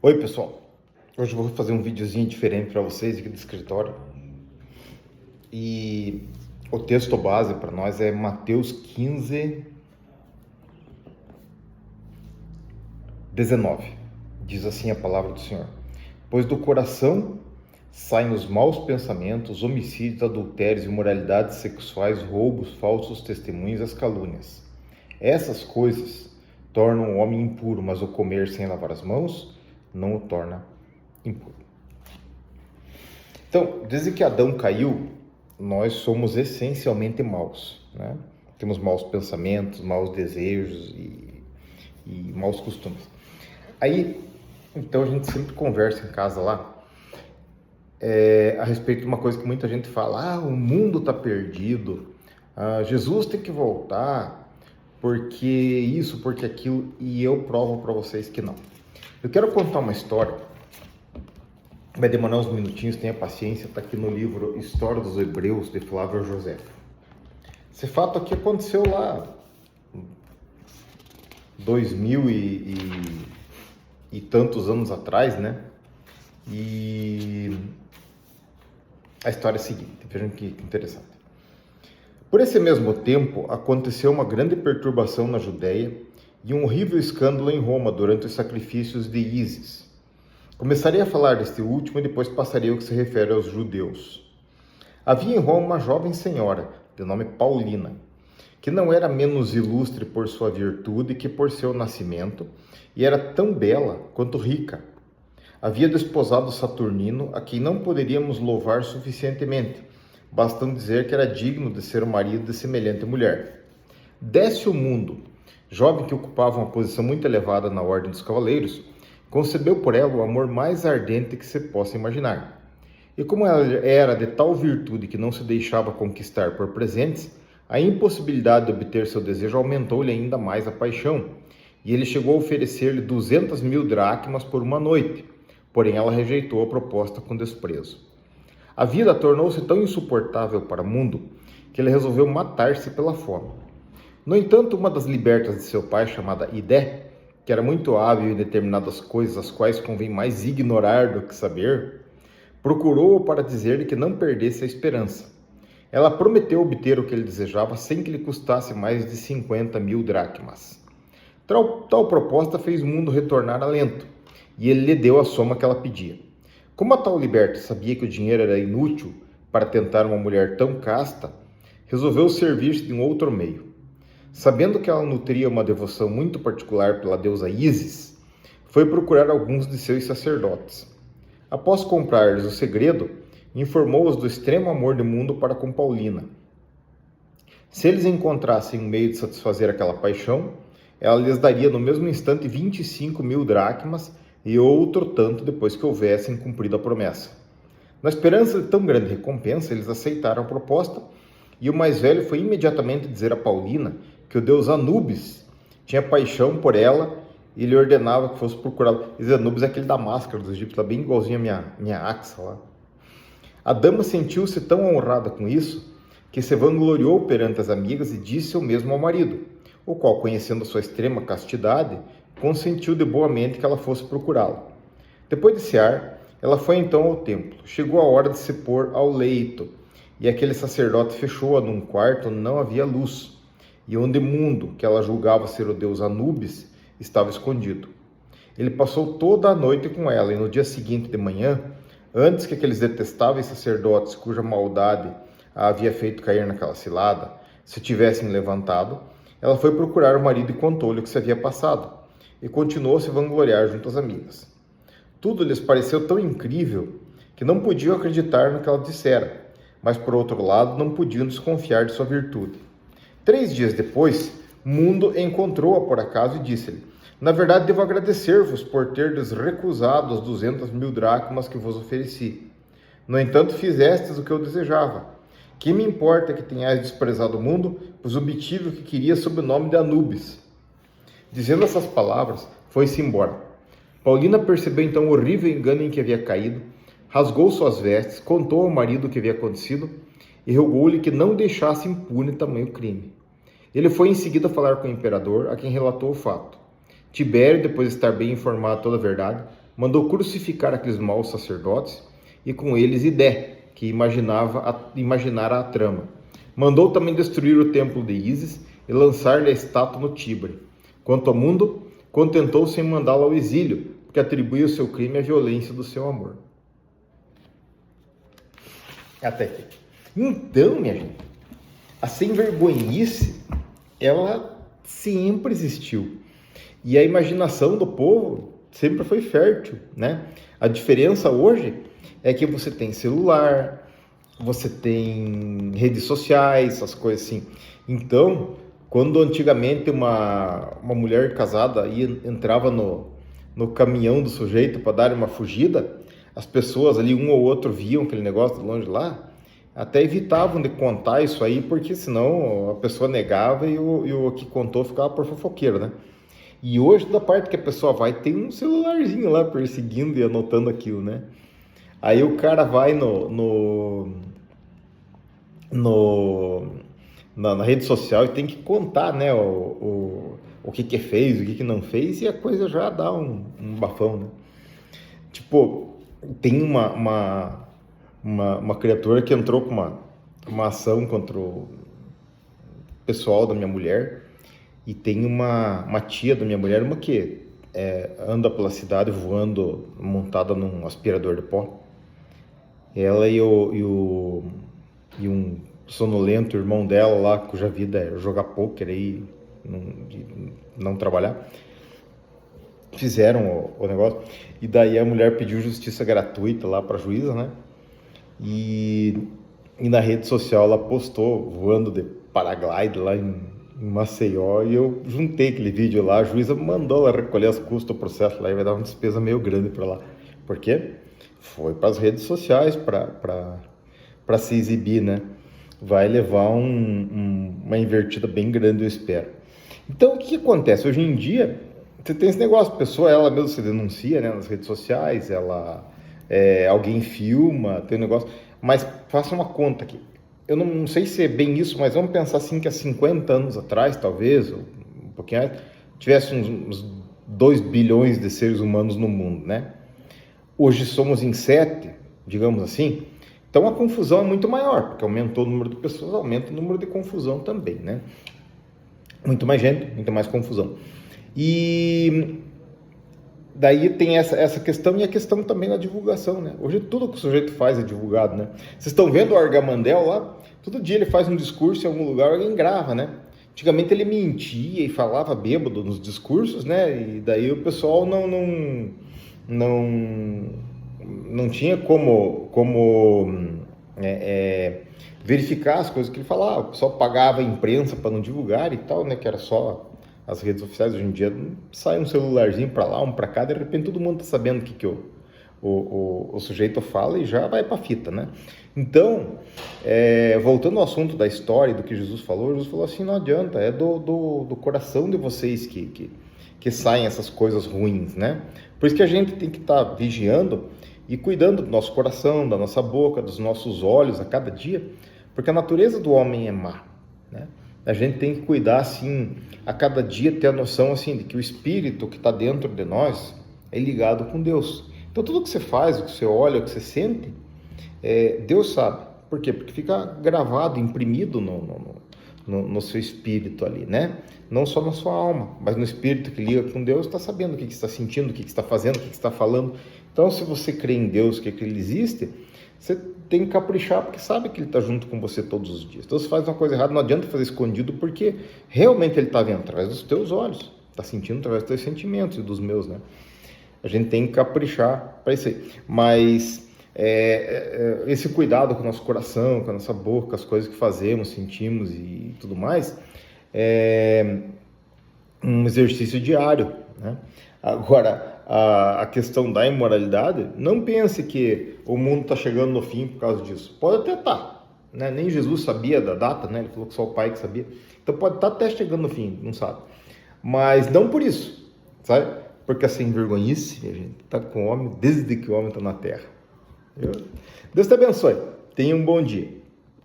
Oi pessoal, hoje eu vou fazer um videozinho diferente para vocês aqui do escritório e o texto base para nós é Mateus 15, 19. Diz assim a palavra do Senhor: pois do coração saem os maus pensamentos, homicídios, adultérios, imoralidades sexuais, roubos, falsos testemunhos, as calúnias. Essas coisas tornam o homem impuro, mas o comer sem lavar as mãos não o torna impuro. Então, desde que Adão caiu, nós somos essencialmente maus, né? Temos maus pensamentos, maus desejos e maus costumes. Aí, então a gente sempre conversa em casa lá a respeito de uma coisa que muita gente fala: o mundo está perdido, Jesus tem que voltar, porque isso, porque aquilo, e eu provo para vocês que não. Eu quero contar uma história, vai demorar uns minutinhos, tenha paciência, está aqui no livro História dos Hebreus, de Flávio José. Esse fato aqui aconteceu lá 2000 e tantos anos atrás, né? E a história é a seguinte, vejam que interessante. Por esse mesmo tempo, aconteceu uma grande perturbação na Judéia e um horrível escândalo em Roma durante os sacrifícios de Ísis. Começarei a falar deste último e depois passarei ao que se refere aos judeus. Havia em Roma uma jovem senhora, de nome Paulina, que não era menos ilustre por sua virtude que por seu nascimento, e era tão bela quanto rica. Havia desposado Saturnino, a quem não poderíamos louvar suficientemente, bastando dizer que era digno de ser o marido de semelhante mulher. Desce o mundo, jovem que ocupava uma posição muito elevada na ordem dos cavaleiros, concebeu por ela o amor mais ardente que se possa imaginar. E como ela era de tal virtude que não se deixava conquistar por presentes, a impossibilidade de obter seu desejo aumentou-lhe ainda mais a paixão, e ele chegou a oferecer-lhe 200.000 dracmas por uma noite, porém ela rejeitou a proposta com desprezo. A vida tornou-se tão insuportável para o mundo que ele resolveu matar-se pela fome. No entanto, uma das libertas de seu pai, chamada Idé, que era muito hábil em determinadas coisas as quais convém mais ignorar do que saber, procurou-o para dizer-lhe que não perdesse a esperança. Ela prometeu obter o que ele desejava sem que lhe custasse mais de 50.000 dracmas. Tal proposta fez o mundo retornar a lento, e ele lhe deu a soma que ela pedia. Como a tal liberta sabia que o dinheiro era inútil para tentar uma mulher tão casta, resolveu servir-se de um outro meio. Sabendo que ela nutria uma devoção muito particular pela deusa Ísis, foi procurar alguns de seus sacerdotes. Após comprar-lhes o segredo, informou-os do extremo amor do mundo para com Paulina. Se eles encontrassem um meio de satisfazer aquela paixão, ela lhes daria no mesmo instante 25.000 dracmas e outro tanto depois que houvessem cumprido a promessa. Na esperança de tão grande recompensa, eles aceitaram a proposta, e o mais velho foi imediatamente dizer a Paulina que o deus Anubis tinha paixão por ela e lhe ordenava que fosse procurá-la. Anubis é aquele da máscara dos egípcios, bem igualzinho a minha axa lá. A dama sentiu-se tão honrada com isso que se vangloriou perante as amigas e disse o mesmo ao marido, o qual, conhecendo sua extrema castidade, consentiu de boa mente que ela fosse procurá-la. Depois de cear, ela foi então ao templo. Chegou a hora de se pôr ao leito, e aquele sacerdote fechou-a num quarto onde não havia luz, e onde o mundo, que ela julgava ser o deus Anubis, estava escondido. Ele passou toda a noite com ela, e no dia seguinte de manhã, antes que aqueles detestáveis sacerdotes, cuja maldade a havia feito cair naquela cilada, se tivessem levantado, ela foi procurar o marido e contou-lhe o que se havia passado, e continuou a se vangloriar junto às amigas. Tudo lhes pareceu tão incrível que não podiam acreditar no que ela dissera, mas por outro lado não podiam desconfiar de sua virtude. 3 dias depois, Mundo encontrou-a por acaso e disse-lhe: na verdade, devo agradecer-vos por terdes recusado as 200.000 dracmas que vos ofereci. No entanto, fizestes o que eu desejava. Que me importa que tenhais desprezado o mundo, pois obtive o que queria sob o nome de Anubis. Dizendo essas palavras, foi-se embora. Paulina percebeu então o horrível engano em que havia caído, rasgou suas vestes, contou ao marido o que havia acontecido e rogou-lhe que não deixasse impune tamanho crime. Ele foi em seguida falar com o imperador, a quem relatou o fato. Tibério, depois de estar bem informado de toda a verdade, mandou crucificar aqueles maus sacerdotes e com eles Idé, que imaginara a trama. Mandou também destruir o templo de Ísis e lançar-lhe a estátua no Tíber. Quanto ao mundo, contentou-se em mandá-lo ao exílio, porque atribuía o seu crime à violência do seu amor. Até aqui. Então, minha gente, a sem-vergonhice, ela sempre existiu. E a imaginação do povo sempre foi fértil, né? A diferença hoje é que você tem celular, você tem redes sociais, as coisas assim. Então, quando antigamente uma mulher casada entrava no caminhão do sujeito para dar uma fugida, as pessoas ali, um ou outro, viam aquele negócio de longe lá, até evitavam de contar isso aí, porque senão a pessoa negava e o que contou ficava por fofoqueiro, né? E hoje, da parte que a pessoa vai, tem um celularzinho lá perseguindo e anotando aquilo, né? Aí o cara vai na rede social e tem que contar, né, o que fez, o que não fez, e a coisa já dá um bafão, né? Tipo, tem uma criatura que entrou com uma ação contra o pessoal da minha mulher, e tem uma tia da minha mulher, uma que anda pela cidade voando, montada num aspirador de pó. Ela e um sonolento irmão dela lá, cuja vida é jogar pôquer aí, não trabalhar, fizeram o negócio. E daí a mulher pediu justiça gratuita lá para a juíza, né? E na rede social ela postou voando de paraglide lá em Maceió, e eu juntei aquele vídeo lá. A juíza mandou ela recolher as custas do processo lá, e vai dar uma despesa meio grande para lá. Por quê? Foi para as redes sociais para se exibir, né? Vai levar uma invertida bem grande, eu espero. Então, o que acontece? Hoje em dia, você tem esse negócio, a pessoa, ela mesmo se denuncia, né, nas redes sociais, alguém filma, tem um negócio, mas faça uma conta aqui. Eu não sei se é bem isso, mas vamos pensar assim que há 50 anos atrás, talvez, ou um pouquinho mais, tivesse uns 2 bilhões de seres humanos no mundo, né? Hoje somos em 7, digamos assim, então a confusão é muito maior, porque aumentou o número de pessoas, aumenta o número de confusão também, né? Muito mais gente, muito mais confusão. E daí tem essa questão, e a questão também da divulgação, né? Hoje tudo que o sujeito faz é divulgado, né? Vocês estão vendo o Argamandel lá? Todo dia ele faz um discurso em algum lugar, alguém grava, né? Antigamente ele mentia e falava bêbado nos discursos, né? E daí o pessoal não tinha como verificar as coisas que ele falava. O pessoal pagava a imprensa para não divulgar e tal, né? Que era só as redes oficiais. Hoje em dia sai um celularzinho para lá, um para cá, de repente todo mundo tá sabendo o que o sujeito fala e já vai para fita, né? Então, voltando ao assunto da história, do que Jesus falou assim, não adianta, é do coração de vocês que saem essas coisas ruins, né? Por isso que a gente tem que estar vigiando e cuidando do nosso coração, da nossa boca, dos nossos olhos a cada dia, porque a natureza do homem é má, né? A gente tem que cuidar, assim, a cada dia, ter a noção, assim, de que o Espírito que está dentro de nós é ligado com Deus. Então, tudo que você faz, o que você olha, o que você sente, Deus sabe. Por quê? Porque fica gravado, imprimido no seu espírito ali, né? Não só na sua alma, mas no espírito que liga com Deus, está sabendo o que está sentindo, o que está fazendo, o que está falando. Então, se você crê em Deus, que Ele existe, você tem que caprichar, porque sabe que Ele está junto com você todos os dias. Então, se faz uma coisa errada, não adianta fazer escondido, porque realmente Ele está vendo através dos teus olhos, está sentindo através dos teus sentimentos e dos meus, né? A gente tem que caprichar para isso aí. Mas esse cuidado com o nosso coração, com a nossa boca, as coisas que fazemos, sentimos e tudo mais, é um exercício diário, né? Agora, a questão da imoralidade, não pense que o mundo está chegando no fim por causa disso. Pode até estar, né? Nem Jesus sabia da data, né? Ele falou que só o Pai que sabia. Então pode estar até chegando no fim, não sabe. Mas não por isso, sabe? Porque a sem-vergonhice, minha gente, está com o homem desde que o homem está na terra. Deus te abençoe. Tenha um bom dia.